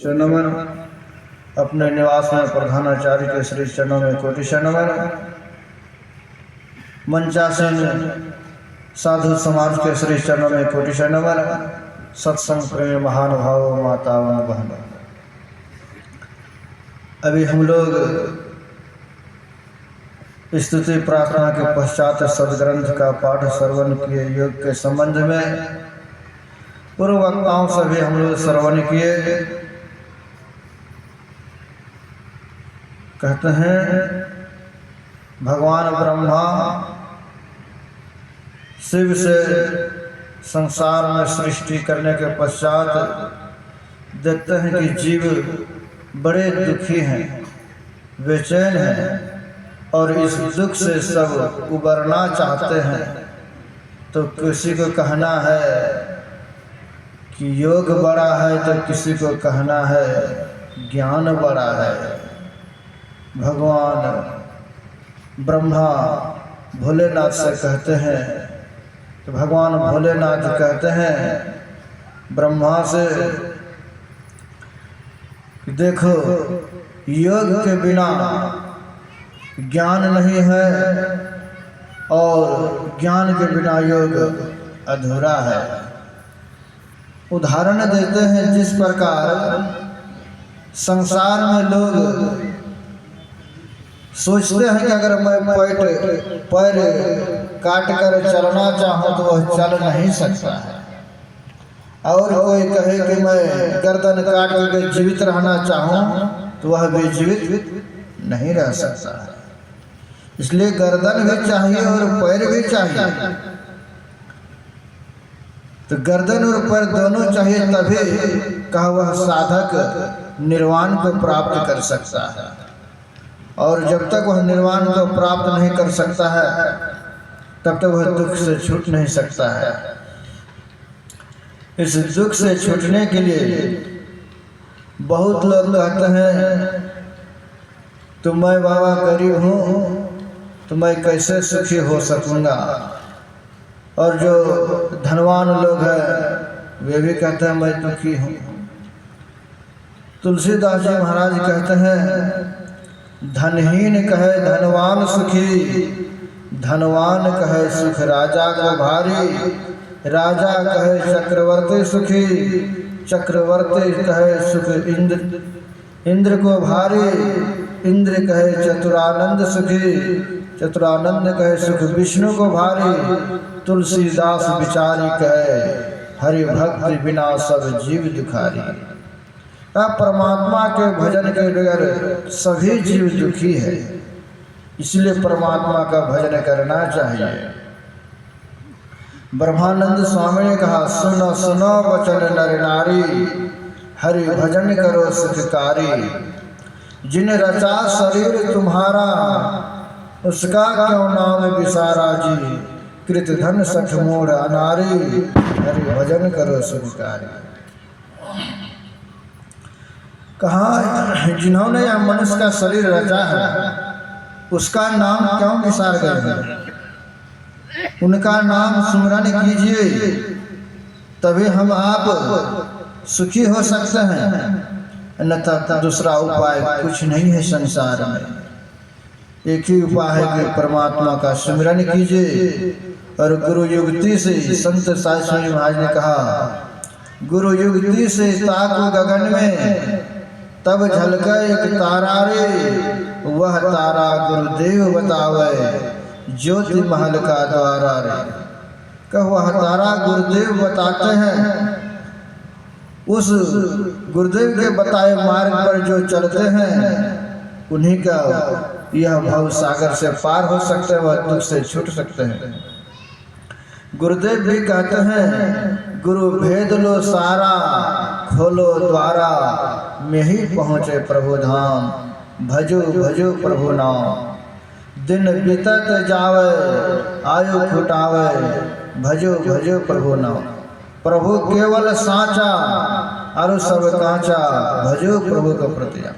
नमन। अपने निवास में प्रधानाचार्य के श्री चरणों में कोटि नमन। मंचासीन साधु समाज के श्री चरणों में कोटि नमन। सत्संग प्रेम महानुभाव माताओं बहनों, अभी हम लोग स्तुति प्रार्थना के पश्चात सदग्रंथ का पाठ श्रवण किए। योग के संबंध में पूर्व वक्ताओं से भी हम लोग श्रवण किए। कहते हैं भगवान ब्रह्मा शिव से संसार में सृष्टि करने के पश्चात देखते हैं कि जीव बड़े दुखी हैं, बेचैन हैं और इस दुख से सब उबरना चाहते हैं। तो किसी को कहना है कि योग बड़ा है, तो किसी को कहना है ज्ञान बड़ा है। भगवान ब्रह्मा भोलेनाथ से कहते हैं, तो भगवान भोलेनाथ कहते हैं ब्रह्मा से कि देखो, योग के बिना ज्ञान नहीं है और ज्ञान के बिना योग अधूरा है। उदाहरण देते हैं, जिस प्रकार संसार में लोग सोचते हैं कि अगर मैं पैर काट कर चलना चाहूँ तो वह चल नहीं सकता है, और कोई कहे कि मैं गर्दन काट कर जीवित रहना चाहूँ तो वह भी जीवित नहीं रह सकता है। इसलिए गर्दन भी चाहिए और पैर भी चाहिए। तो गर्दन और पैर दोनों चाहिए, तभी कहा वह साधक निर्वाण को प्राप्त कर सकता है। और जब तक वह निर्वाण को प्राप्त नहीं कर सकता है, तब तक वह दुख से छूट नहीं सकता है। इस दुख से छूटने के लिए बहुत लोग कहते हैं, तो मैं बाबा गरीब हूँ तो मैं कैसे सुखी हो सकूँगा। और जो धनवान लोग हैं वे भी कहते हैं मैं दुखी हूँ। तुलसीदास जी महाराज कहते हैं, धनहीन कहे धनवान सुखी, धनवान कहे सुख राजा को भारी। राजा कहे चक्रवर्ती सुखी, चक्रवर्ती कहे सुख इंद्र को भारी। इंद्र कहे चतुरानंद सुखी, चतुरानंद कहे सुख विष्णु को भारी। तुलसीदास बिचारी कहे हरि भक्ति बिना सब जीव दुखारी। परमात्मा के भजन के बगैर सभी जीव दुखी है, इसलिए परमात्मा का भजन करना चाहिए। ब्रह्मानंद स्वामी ने कहा, सुनो सुनो वचन नर नारी, हरि भजन करो सुखकारी। जिन रचा शरीर तुम्हारा, उसका क्यों नाम विसारा जी। कृत धन सठ मोड़ अनारी, हरि भजन करो सुखकारी। कहा, जिन्होंने यह मनुष्य का शरीर रचा है, उसका नाम क्यों विसार गए हैं। उनका नाम सुमरन कीजिए, तभी हम आप सुखी हो सकते हैं। अन्यथा दूसरा उपाय कुछ नहीं है संसार में। एक ही उपाय है कि परमात्मा का सुमिरन कीजिए। और गुरु युक्ति से, संत साई स्वामी महाराज ने कहा, गुरु युक्ति से ताको गगन में, तब झलके एक तारा रे। वह तारा गुरुदेव बतावे, ज्योति महल का द्वारा रे। कह, वह तारा गुरुदेव बताते हैं। उस गुरुदेव के बताए मार्ग पर जो चलते हैं, उन्हीं का यह भव सागर से पार हो सकते हैं, वह दुख से छूट सकते हैं। गुरुदेव भी कहते हैं, गुरु भेद लो सारा, खोलो द्वारा। में ही पहुँचे प्रभु धाम, भजो भजो प्रभु नाम। दिन बीतत जावे, आयु फुटावे, भजो भजो प्रभु नाम। प्रभु केवल साचा, और सब कांचा, भजो प्रभु का प्रतिया।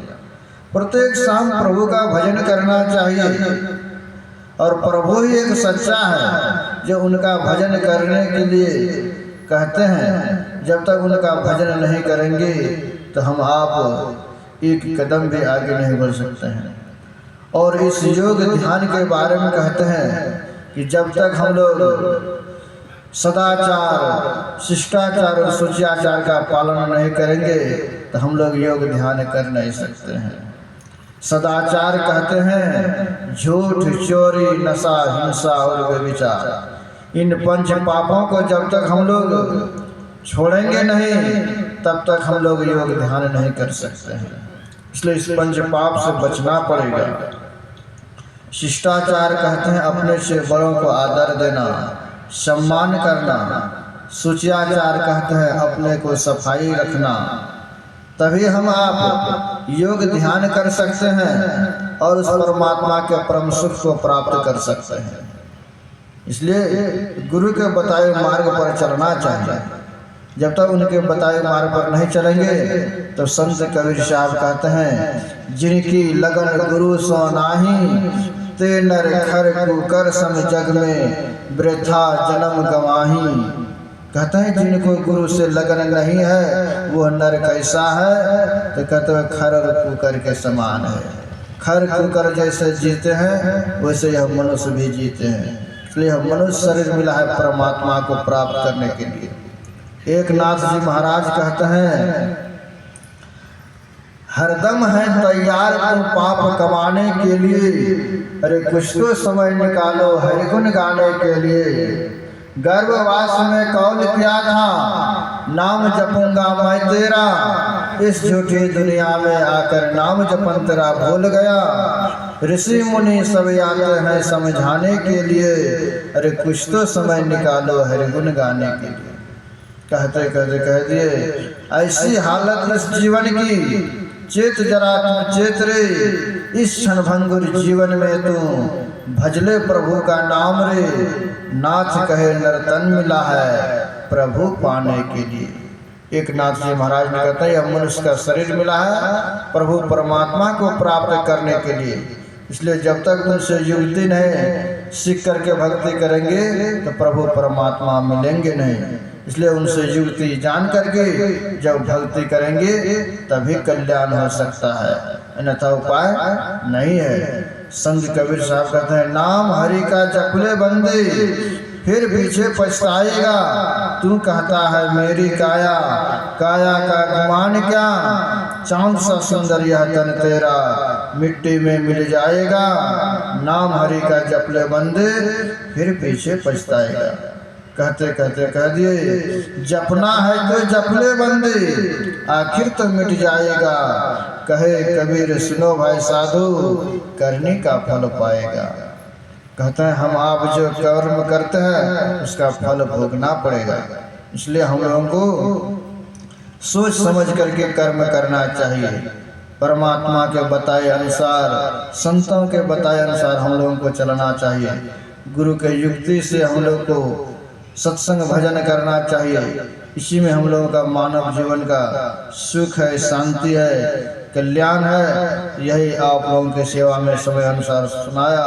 प्रत्येक शाम प्रभु का भजन करना चाहिए। और प्रभु ही एक सच्चा है, जो उनका भजन करने के लिए कहते हैं। जब तक उनका भजन नहीं करेंगे तो हम आप एक कदम भी आगे नहीं बढ़ सकते हैं। और इस योग ध्यान के बारे में कहते हैं कि जब तक हम लोग सदाचार, शिष्टाचार और शुचियाचार का पालन नहीं करेंगे तो हम लोग योग ध्यान कर नहीं सकते हैं। सदाचार कहते हैं झूठ, चोरी, नशा, हिंसा और व्यभिचार। इन पंच पापों को जब तक हम लोग छोड़ेंगे नहीं तब तक हम लोग योग ध्यान नहीं कर सकते हैं। इसलिए इस पंच पाप से बचना पड़ेगा। शिष्टाचार कहते हैं अपने से बड़ों को आदर देना, सम्मान करना। शुचियाचार कहते हैं अपने को सफाई रखना। तभी हम आप योग ध्यान कर सकते हैं और उस परमात्मा के परम सुख को प्राप्त कर सकते हैं। इसलिए गुरु के बताए मार्ग पर चलना चाहिए। जब तक उनके बताए मार्ग पर नहीं चलेंगे तो संत कबीर साहब कहते हैं जिनकी लगन गुरु सो नाही, ते नर खर कुकर सम जग में वृथा जन्म गवाही। कहते हैं जिनको गुरु से लगन नहीं है वो नर कैसा है, तो कहते हैं खर और कुकर के समान है। खर कुकर जैसे जीते हैं वैसे ही हम मनुष्य भी जीते हैं। इसलिए हम मनुष्य शरीर मिला है परमात्मा को प्राप्त करने के लिए। एक नाथ जी महाराज कहते हैं हरदम है तैयार तुम पाप कमाने के लिए, अरे कुछ तो समय निकालो हरि गुण गाने के लिए। गर्भवास में कौल किया था नाम जपूंगा मैं तेरा, इस झूठी दुनिया में आकर नाम जपन तेरा भूल गया। ऋषि मुनि सब आते हैं समझाने के लिए, अरे कुछ तो समय निकालो हरि गुण गाने के लिए। कहते कहते कह दिए ऐसी हालत इस जीवन की, चेत जरा तुम चेत रे, इस क्षण भंगुर जीवन में तू भजले प्रभु का नाम रे। नाथ कहे नरतन मिला है प्रभु पाने के लिए। एक नाथ जी महाराज ने कहते हैं मनुष्य का शरीर मिला है प्रभु परमात्मा को प्राप्त करने के लिए। इसलिए जब तक उनसे युक्ति नहीं सीख करके भक्ति करेंगे तो प्रभु परमात्मा मिलेंगे नहीं। इसलिए उनसे युक्ति जान करके जब भक्ति करेंगे तभी कल्याण हो सकता है, अन्यथा उपाय नहीं है। संत कबीर साहब कहते हैं नाम हरि का जपले बंदे, फिर पीछे पछताएगा। तू कहता है मेरी काया, काया का गुमान क्या, चांद सा सुंदर यह तन तेरा मिट्टी में मिल जाएगा। नाम हरि का जपले बंदे, फिर पीछे पछताएगा। कहते कहते कह दिए जपना है तो जपले बंदे, आखिर तो मिट जाएगा। कहे कबीर सुनो भाई साधु, करने का फल पाएगा। कहते हैं हम आप जो कर्म करते हैं उसका फल भोगना पड़ेगा। इसलिए हम लोगों को सोच समझ करके कर्म करना चाहिए। परमात्मा के बताए अनुसार, संतों के बताए अनुसार हम लोगों को चलना चाहिए। गुरु के युक्ति से हम लोग को सत्संग भजन करना चाहिए। इसी में हम लोगों का मानव जीवन का सुख है, शांति है, कल्याण है। यही आप लोगों की सेवा में समय अनुसार सुनाया।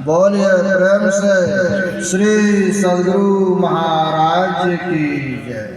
बोलिए प्रेम से श्री सद्गुरु महाराज की जय।